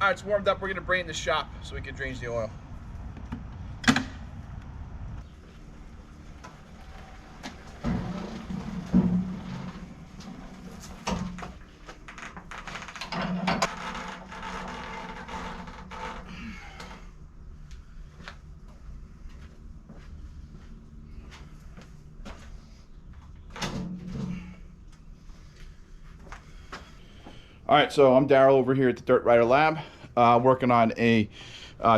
All right, it's warmed up. We're gonna bring it in the shop so we can drain the oil. All right, so I'm Daryl over here at the Dirt Rider Lab, working on a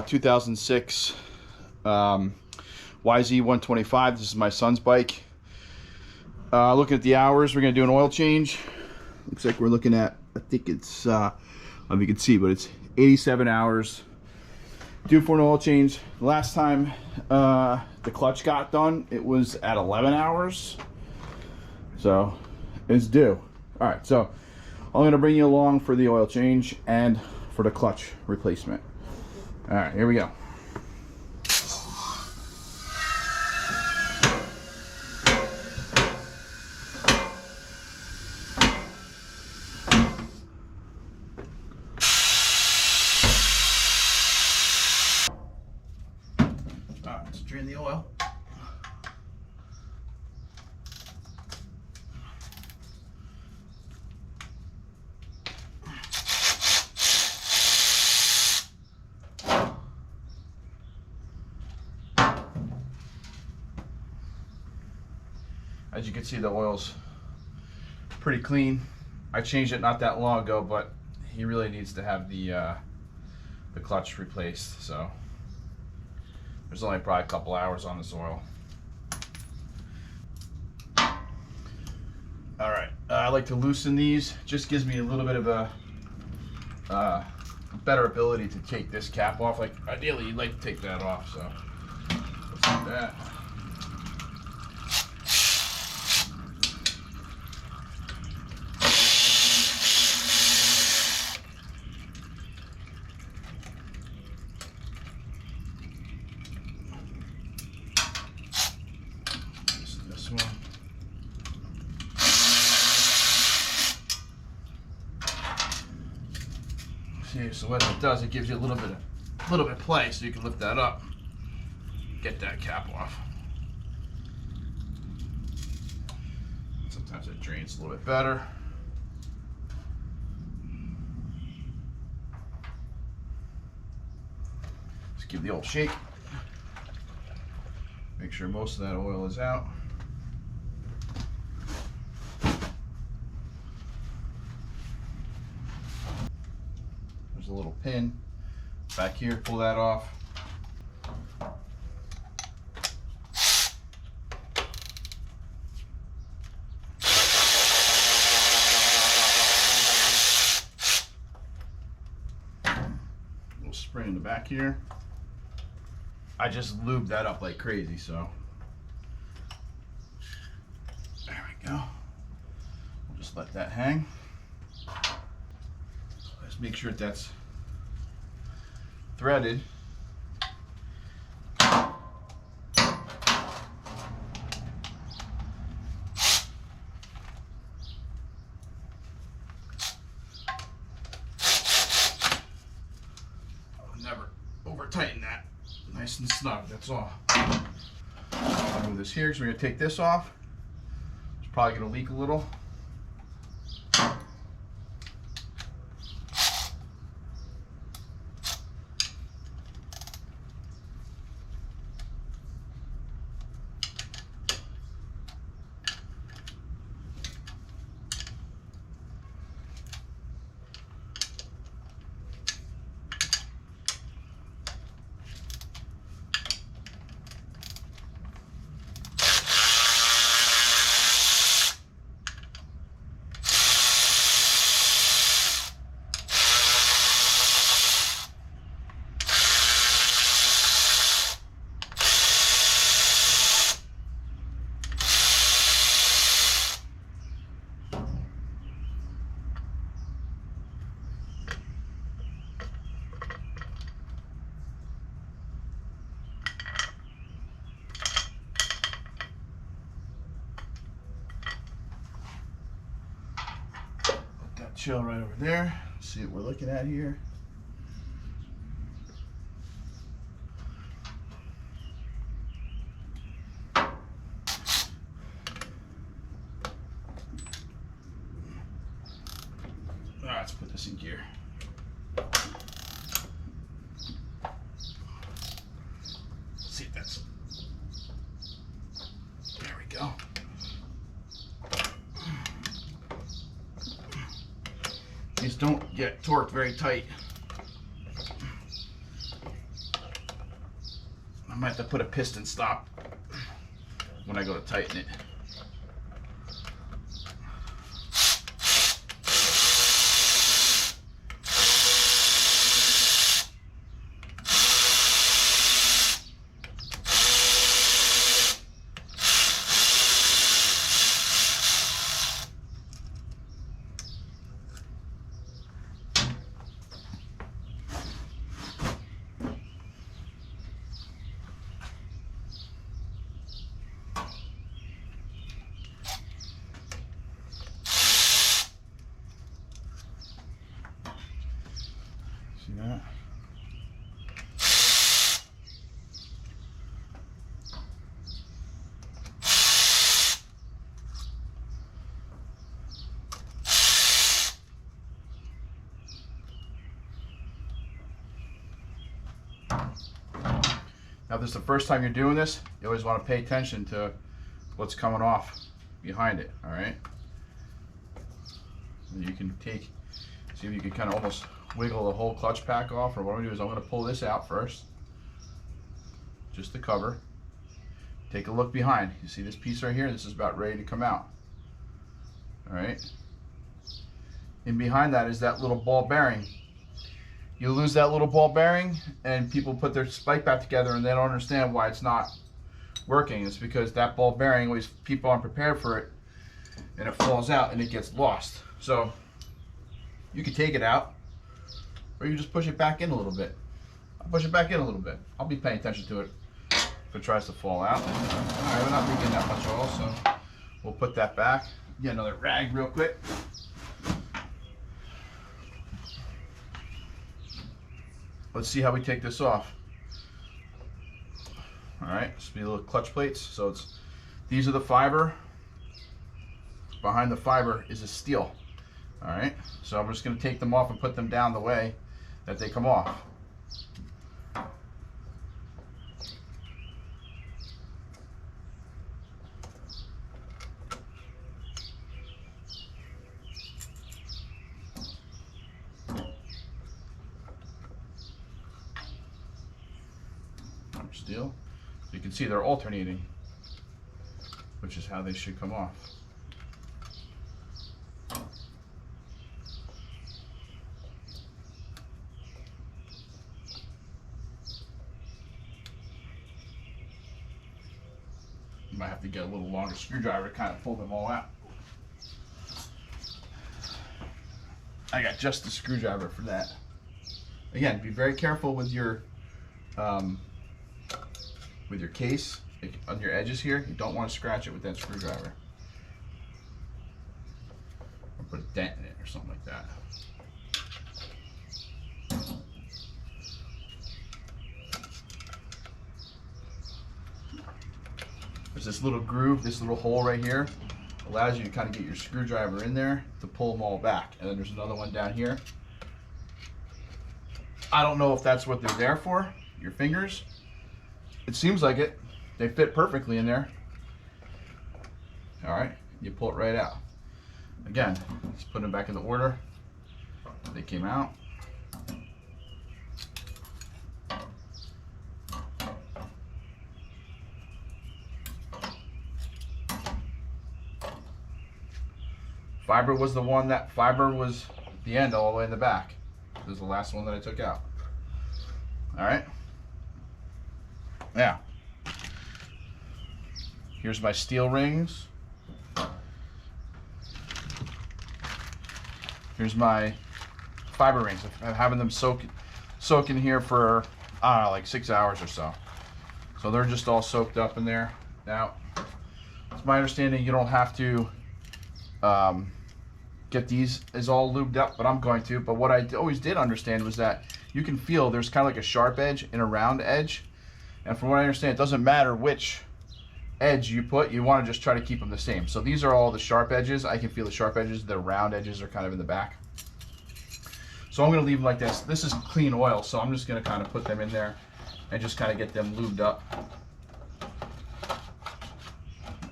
2006 YZ125. This is my son's bike. Looking at the hours, we're gonna do an oil change. Looks like we're looking at, I think it's, I don't know if you can see, but it's 87 hours due for an oil change. The last time the clutch got done, it was at 11 hours. So it's due. All right, so I'm going to bring you along for the oil change and for the clutch replacement. All right, here we go. All right, let's drain the oil. As you can see, the oil's pretty clean. I changed it not that long ago, but he really needs to have the clutch replaced. So there's only probably a couple hours on this oil. All right, I like to loosen these. Just gives me a little bit of a better ability to take this cap off. Like ideally, you'd like to take that off. So let's do that. This one. See, so what it does, it gives you a little bit of play, so you can lift that up, get that cap off. Sometimes it drains a little bit better. Just give the old shake. Make sure most of that oil is out. There's a little pin back here, pull that off. A little spray in the back here. I just lubed that up like crazy, so there we go. We'll just let that hang. Let's make sure that's threaded. Never over tighten that. Nice and snug, that's all. I'll move this here because we're going to take this off. It's probably going to leak a little. Chill right over there. See what we're looking at here. Let's put this in gear. See if that's, there we go. These don't get torqued very tight. I might have to put a piston stop when I go to tighten it. See that? Now, if this is the first time you're doing this, you always want to pay attention to what's coming off behind it, all right? And you can take, see if you can kind of almost wiggle the whole clutch pack off, or what I'm gonna do is I'm gonna pull this out first, just the cover. Take a look behind. You see this piece right here? This is about ready to come out, all right? And behind that is that little ball bearing. You lose that little ball bearing and people put their spike back together and they don't understand why it's not working. It's because that ball bearing, always people aren't prepared for it, and it falls out and it gets lost. So you can take it out, or you just push it back in a little bit. I'll push it back in a little bit. I'll be paying attention to it if it tries to fall out. All right, we're not leaking that much oil, so we'll put that back. Get another rag real quick. Let's see how we take this off. All right, this will be little clutch plates. So it's, these are the fiber. Behind the fiber is a steel. All right, so I'm just gonna take them off and put them down the way that they come off. Steel. So you can see they're alternating, which is how they should come off. You might have to get a little longer screwdriver to kind of pull them all out. I got just the screwdriver for that. Again, be very careful with your case on your edges here. You don't want to scratch it with that screwdriver, or put a dent in it or something like that. There's this little groove, this little hole right here, allows you to kind of get your screwdriver in there to pull them all back. And then there's another one down here. I don't know if that's what they're there for, your fingers. It seems like it. They fit perfectly in there. All right, you pull it right out. Again, just put them back in the order they came out. Fiber was the one that, fiber was the end all the way in the back. This is the last one that I took out. All right. Now, here's my steel rings. Here's my fiber rings. I'm having them soak in here for, I don't know, like 6 hours or so. So they're just all soaked up in there. Now, it's my understanding you don't have to get these as all lubed up, but I'm going to. But what I always did understand was that you can feel there's kind of like a sharp edge and a round edge. And from what I understand, it doesn't matter which edge you put, you want to just try to keep them the same. So these are all the sharp edges. I can feel the sharp edges. The round edges are kind of in the back. So I'm going to leave them like this. This is clean oil, so I'm just going to kind of put them in there and just kind of get them lubed up.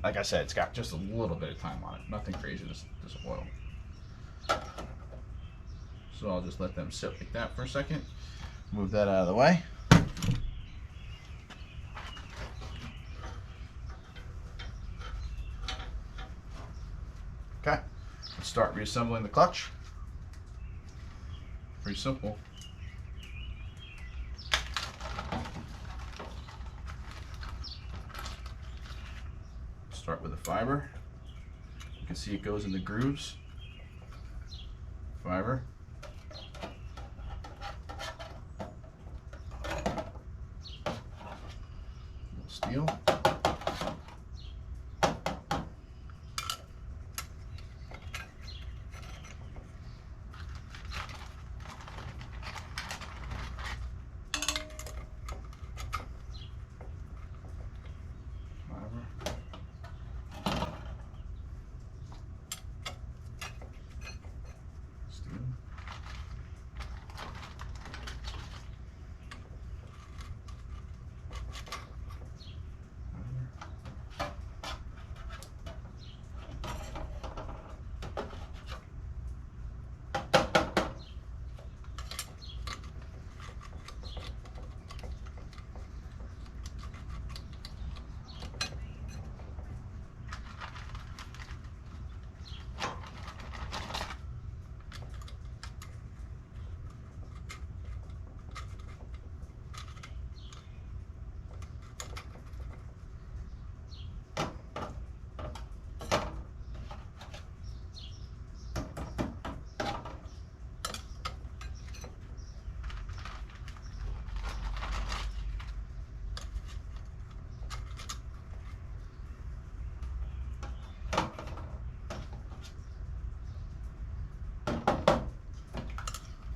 Like I said, it's got just a little bit of time on it. Nothing crazy, just oil. So I'll just let them sit like that for a second. Move that out of the way. Okay, let's start reassembling the clutch. Pretty simple. Start with the fiber. You can see it goes in the grooves. Fiber. Steel.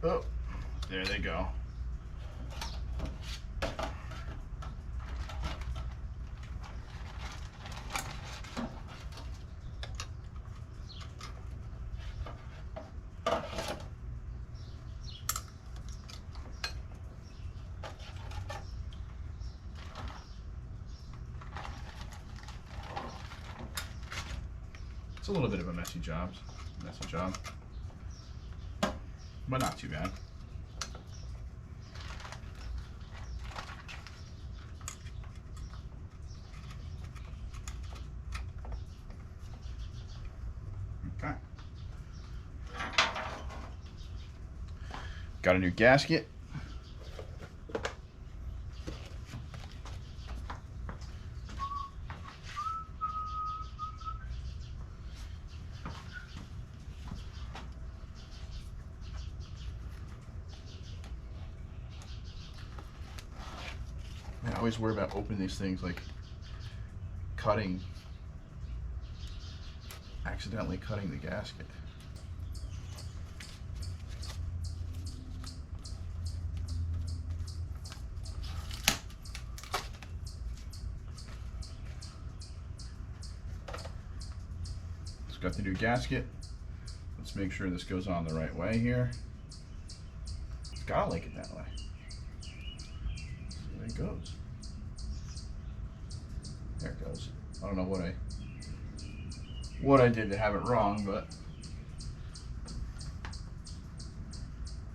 Oh, there they go. It's a little bit of a messy job, but not too bad. Okay. Got a new gasket. I always worry about opening these things, like accidentally cutting the gasket. Just got the new gasket. Let's make sure this goes on the right way here. It's gotta like it that way. There it goes. There it goes. I don't know what I did to have it wrong, but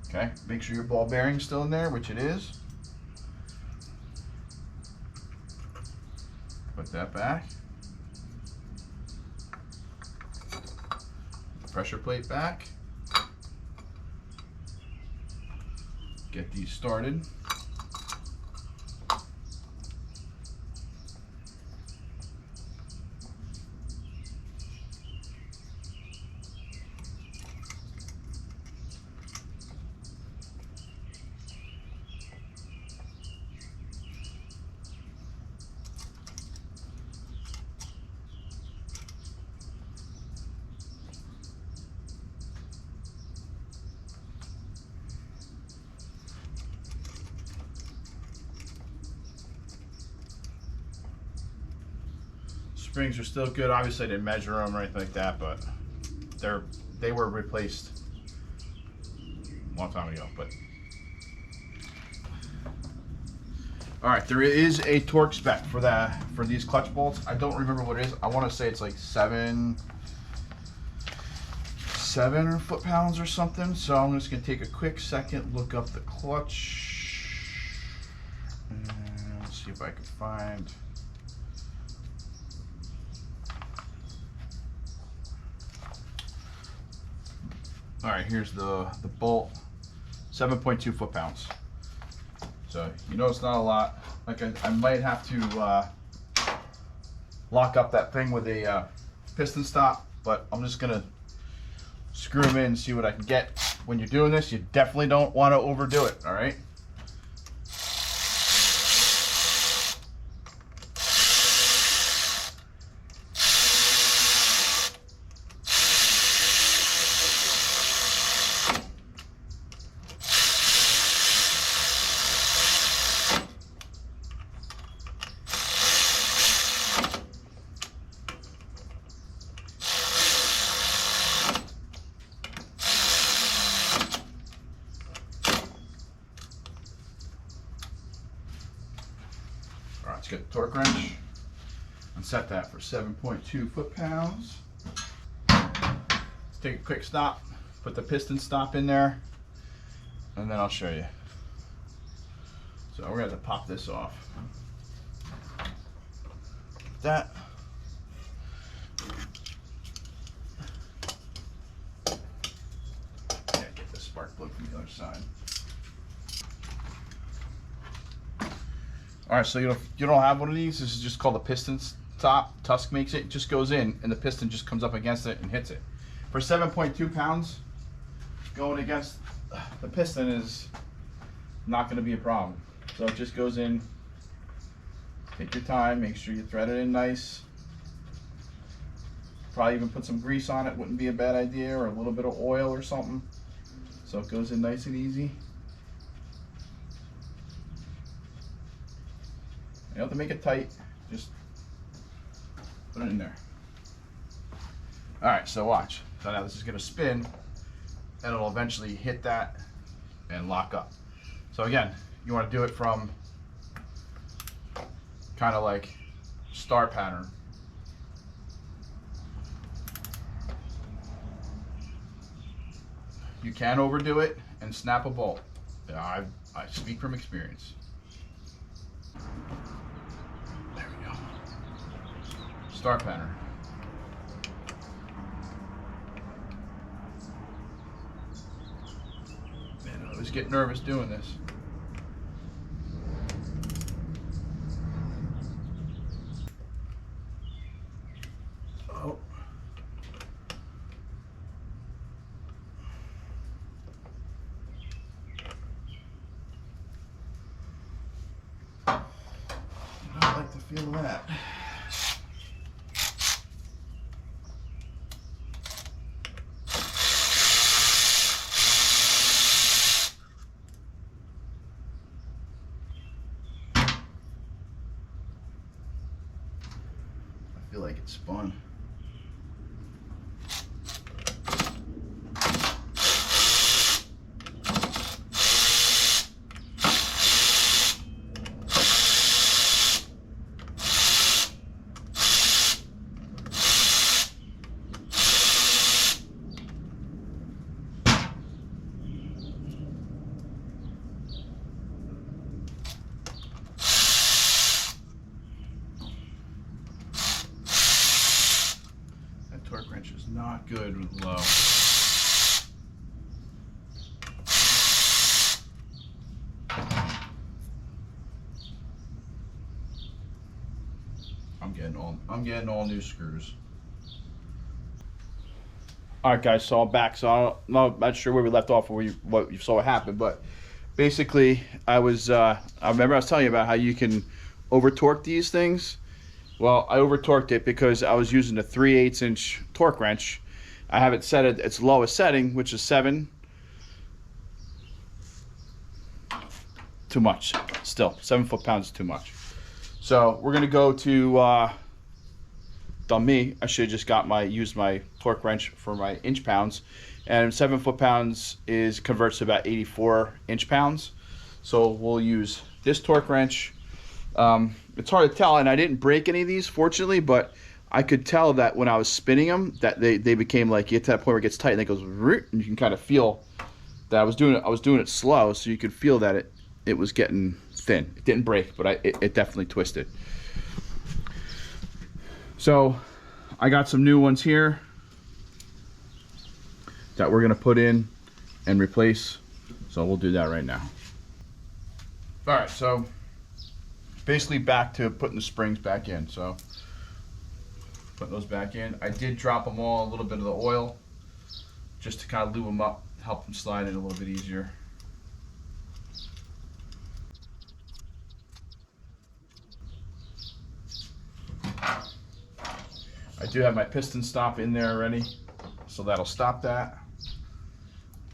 okay. Make sure your ball bearing's still in there, which it is. Put that back. Pressure plate back. Get these started. Springs are still good. Obviously I didn't measure them or anything like that, but they were replaced a long time ago, but. All right, there is a torque spec for these clutch bolts. I don't remember what it is. I want to say it's like 7 foot-pounds or something. So I'm just gonna take a quick second, look up the clutch, and see if I can find. All right, here's the bolt, 7.2 foot-pounds. So you know it's not a lot. Like I might have to lock up that thing with a piston stop, but I'm just gonna screw them in and see what I can get. When you're doing this, you definitely don't want to overdo it, all right? Let's get the torque wrench and set that for 7.2 foot-pounds. Let's take a quick stop, put the piston stop in there, and then I'll show you. So we're gonna have to pop this off. That. Yeah, get the spark plug from the other side. All right, so you don't have one of these. This is just called a piston stop. Tusk makes it. It just goes in, and the piston just comes up against it and hits it. For 7.2 pounds, going against the piston is not going to be a problem. So it just goes in. Take your time. Make sure you thread it in nice. Probably even put some grease on it. Wouldn't be a bad idea, or a little bit of oil or something. So it goes in nice and easy. You don't have to make it tight, just put it in there. All right, so watch. So now this is gonna spin, and it'll eventually hit that and lock up. So again, you wanna do it from kind of like star pattern. You can overdo it and snap a bolt. I speak from experience. Star pattern. Man, I always get nervous doing this. Oh. I don't like to feel that. I feel like it's spun. Torque wrench is not good with low. I'm getting all new screws. All right, guys. So I'm back. So I'm not sure where we left off or what you saw happen, but basically, I remember I was telling you about how you can over torque these things. Well, I over torqued it because I was using a 3/8 inch torque wrench. I have it set at its lowest setting, which is 7. Too much. Still, 7 foot-pounds is too much. So we're gonna go to Done me. I should have just used my torque wrench for my inch pounds, and 7 foot-pounds converts to about 84 inch pounds. So we'll use this torque wrench. It's hard to tell, and I didn't break any of these, fortunately, but I could tell that when I was spinning them, that they became like, you get to that point where it gets tight and it goes, and you can kind of feel that I was doing it slow, so you could feel that it was getting thin. It didn't break, but it definitely twisted. So I got some new ones here that we're gonna put in and replace. So we'll do that right now. All right, so basically back to putting the springs back in. So putting those back in. I did drop them all a little bit of the oil just to kind of lube them up, help them slide in a little bit easier. I do have my piston stop in there already, so that'll stop that.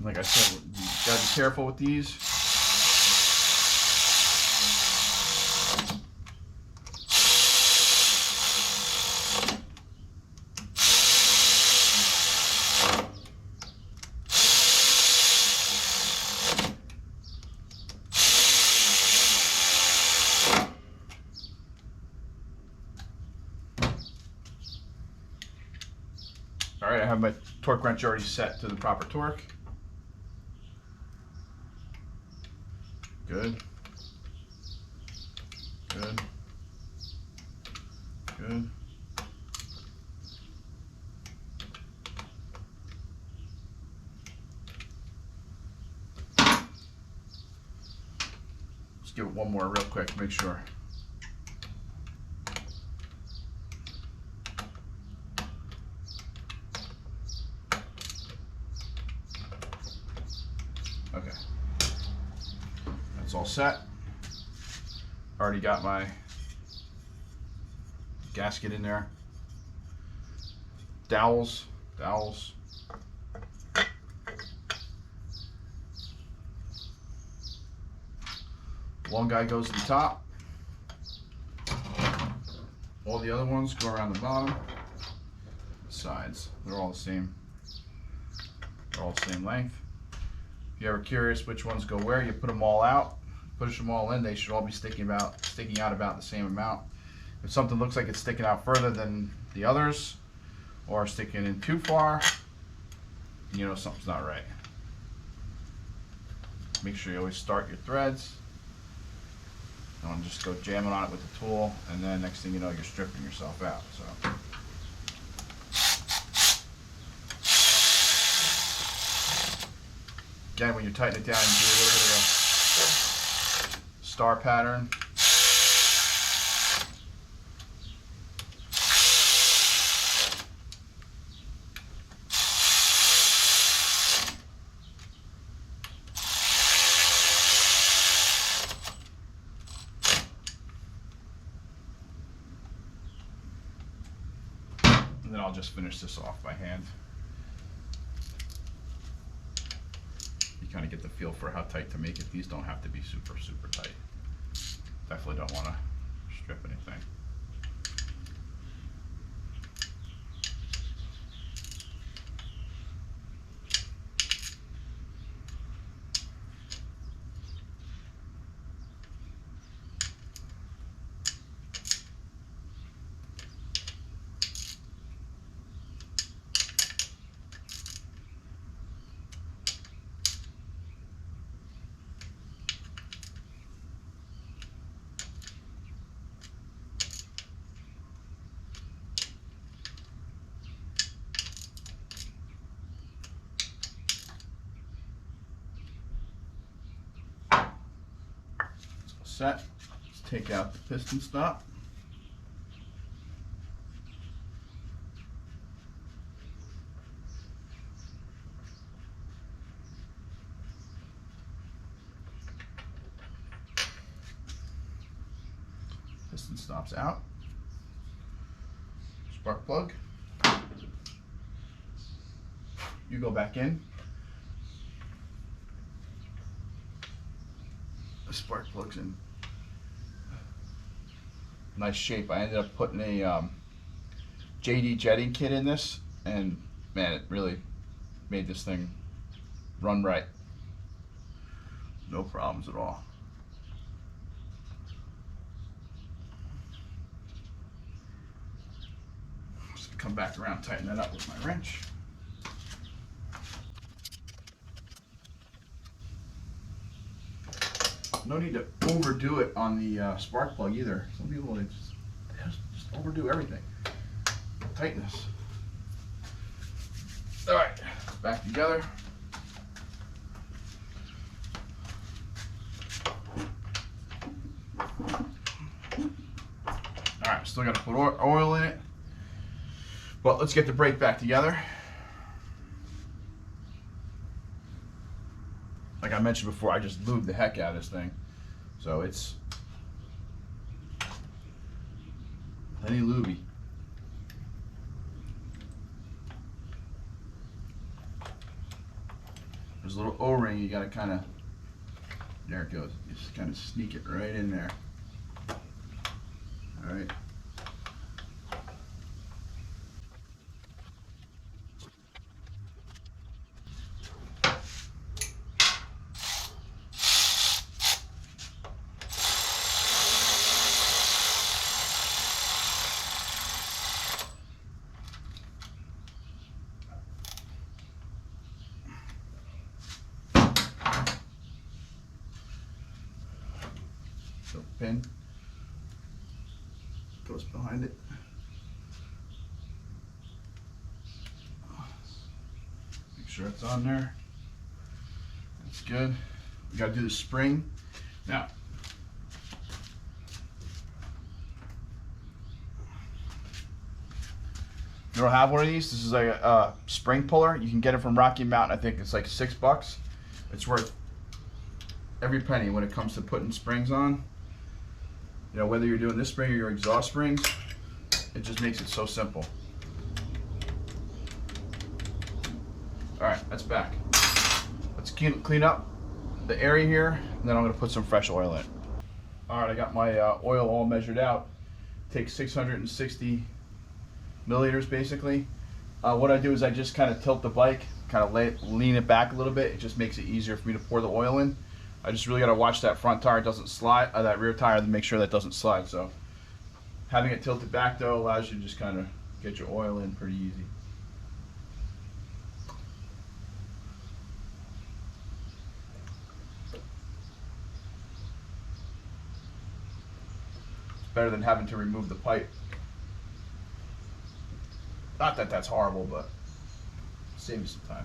Like I said, you gotta be careful with these. All right, I have my torque wrench already set to the proper torque. Good. Good. Good. Let's give it one more real quick, make sure. Okay, that's all set. Already got my gasket in there. Dowels. One guy goes to the top. All the other ones go around the bottom. The sides, they're all the same. They're all the same length. If you're ever curious which ones go where, you put them all out, push them all in. They should all be sticking out about the same amount. If something looks like it's sticking out further than the others, or sticking in too far, you know something's not right. Make sure you always start your threads. Don't just go jamming on it with the tool, and then next thing you know, you're stripping yourself out. So. Again, when you tighten it down, you do a little bit of a star pattern. And then I'll just finish this off by hand. Kind of get the feel for how tight to make it. These don't have to be super tight. Definitely don't want to strip anything. Set. Let's take out the piston stop. Piston stops out. Spark plug. You go back in. The spark plug's in nice shape. I ended up putting a JD jetting kit in this, and man, it really made this thing run right. No problems at all. Just come back around, tighten that up with my wrench. No need to overdo it on the spark plug either. Some people, they just overdo everything. Tightness. All right, back together. All right, still got to put oil in it, but let's get the brake back together. Like I mentioned before, I just lubed the heck out of this thing, so it's plenty lubey. There's a little O-ring, you got to kind of, there it goes, you just kind of sneak it right in there. All right. So pin goes behind it. Make sure it's on there. That's good. We got to do the spring. Now, if you don't have one of these, this is like a spring puller. You can get it from Rocky Mountain. I think it's like $6. It's worth every penny when it comes to putting springs on. You know, whether you're doing this spring or your exhaust springs, it just makes it so simple. All right, that's back. Let's clean up the area here, and then I'm gonna put some fresh oil in. All right, I got my oil all measured out. Takes 660 milliliters basically. What I do is I just kind of tilt the bike, kind of lean it back a little bit. It just makes it easier for me to pour the oil in. I just really got to watch that front tire doesn't slide, that rear tire, to make sure that doesn't slide. So having it tilted back though allows you to just kind of get your oil in pretty easy. It's better than having to remove the pipe. Not that that's horrible, but save you some time.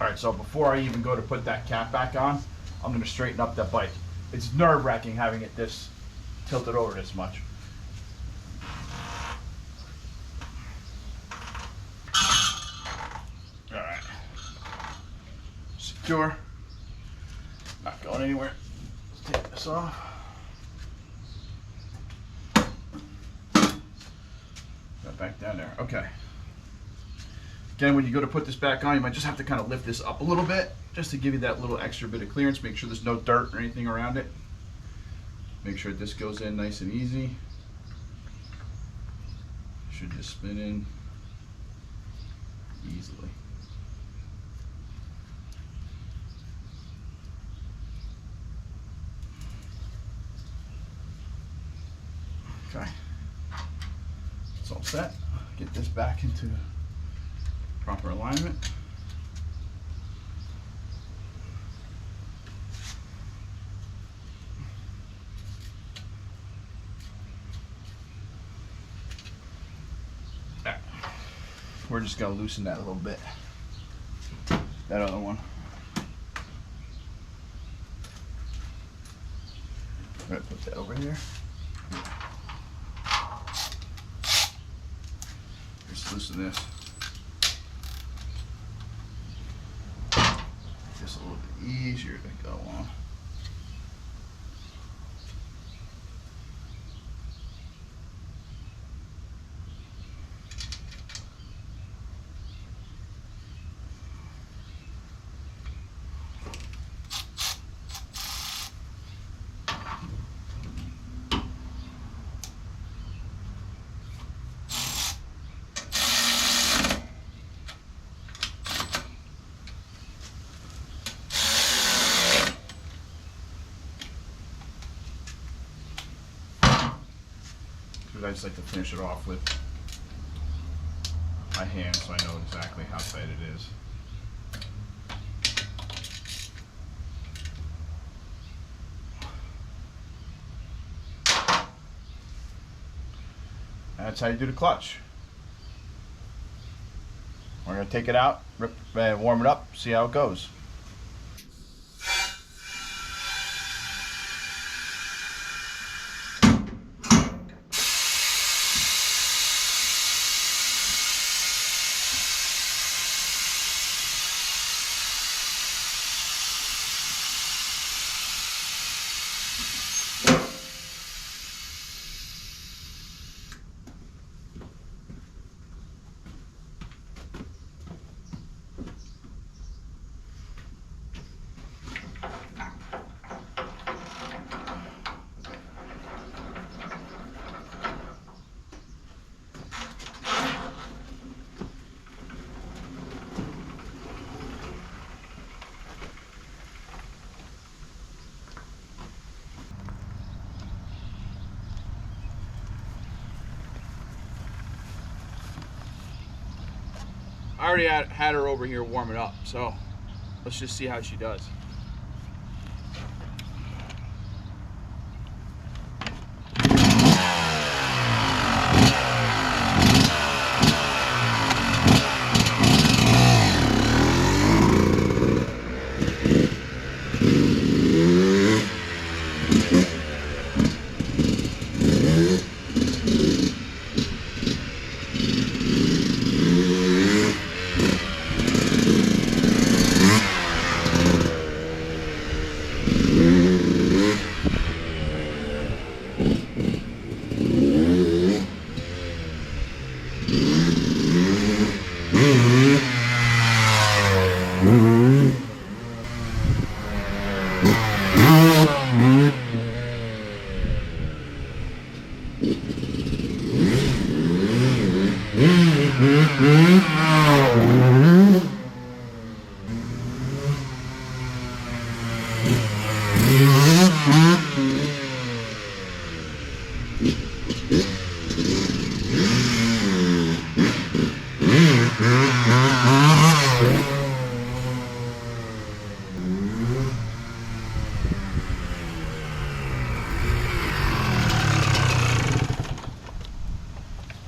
All right, so before I even go to put that cap back on, I'm going to straighten up that bike. It's nerve-wracking having it this tilted over this much. All right, secure, not going anywhere. Let's take this off. Got back down there, okay. Again, when you go to put this back on, you might just have to kind of lift this up a little bit just to give you that little extra bit of clearance. Make sure there's no dirt or anything around it. Make sure this goes in nice and easy. Should just spin in easily. Okay, it's all set. Get this back into proper alignment. We're just gonna loosen that a little bit. That other one. I'm gonna put that over here. Just loosen this. Just a little bit easier to go on. because I just like to finish it off with my hand so I know exactly how tight it is. And that's how you do the clutch. We're going to take it out, warm it up, see how it goes. I already had her over here warm it up, so let's just see how she does.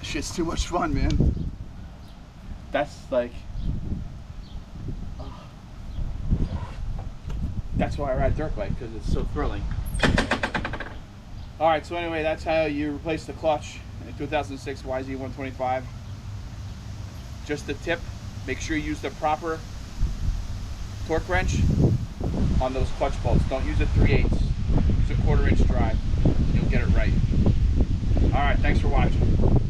Shit's too much fun, man. That's like, that's why I ride dirt bike, because it's so thrilling. Alright, so anyway, that's how you replace the clutch in a 2006 YZ125. Just a tip, make sure you use the proper torque wrench on those clutch bolts. Don't use a 3/8. Use a 1/4 inch drive. You'll get it right. Alright, thanks for watching.